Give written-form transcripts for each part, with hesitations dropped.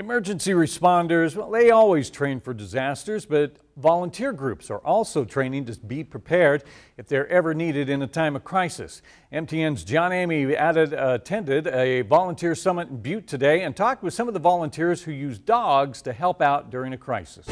Emergency responders, well, they always train for disasters, but volunteer groups are also training to be prepared if they're ever needed in a time of crisis. MTN's John Amy attended a volunteer summit in Butte today and talked with some of the volunteers who use dogs to help out during a crisis.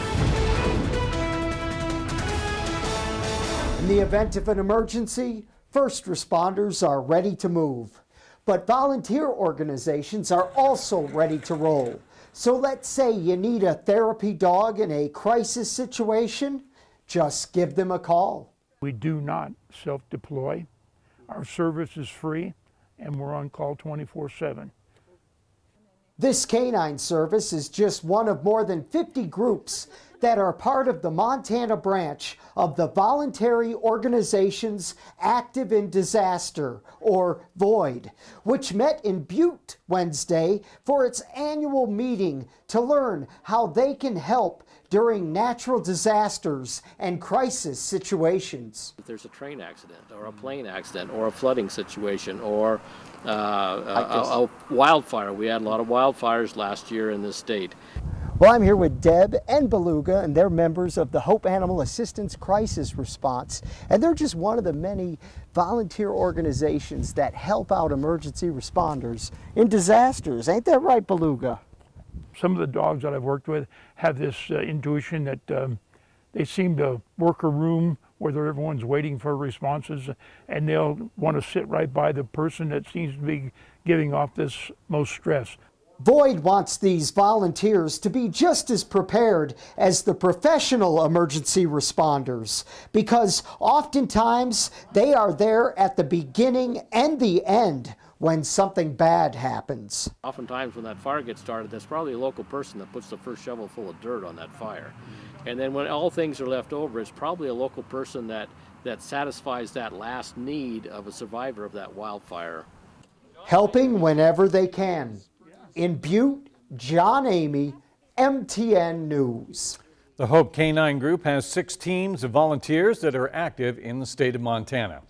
In the event of an emergency, first responders are ready to move. But volunteer organizations are also ready to roll. So let's say you need a therapy dog in a crisis situation, just give them a call. We do not self-deploy. Our service is free and we're on call 24/7. This canine service is just one of more than 50 groups that are part of the Montana branch of the Voluntary Organizations Active in Disaster, or VOID, which met in Butte Wednesday for its annual meeting to learn how they can help during natural disasters and crisis situations. If there's a train accident or a plane accident or a flooding situation or a wildfire, we had a lot of wildfires last year in this state. Well, I'm here with Deb and Beluga, and they're members of the Hope Animal Assistance Crisis Response, and they're just one of the many volunteer organizations that help out emergency responders in disasters. Ain't that right, Beluga? Some of the dogs that I've worked with have this intuition that they seem to work a room where everyone's waiting for responses, and they'll want to sit right by the person that seems to be giving off this most stress. VOID wants these volunteers to be just as prepared as the professional emergency responders, because oftentimes they are there at the beginning and the end when something bad happens. Oftentimes when that fire gets started, there's probably a local person that puts the first shovel full of dirt on that fire. And then when all things are left over, it's probably a local person that satisfies that last need of a survivor of that wildfire. Helping whenever they can. In Butte, John Amy, MTN News. The Hope Canine Group has 6 teams of volunteers that are active in the state of Montana.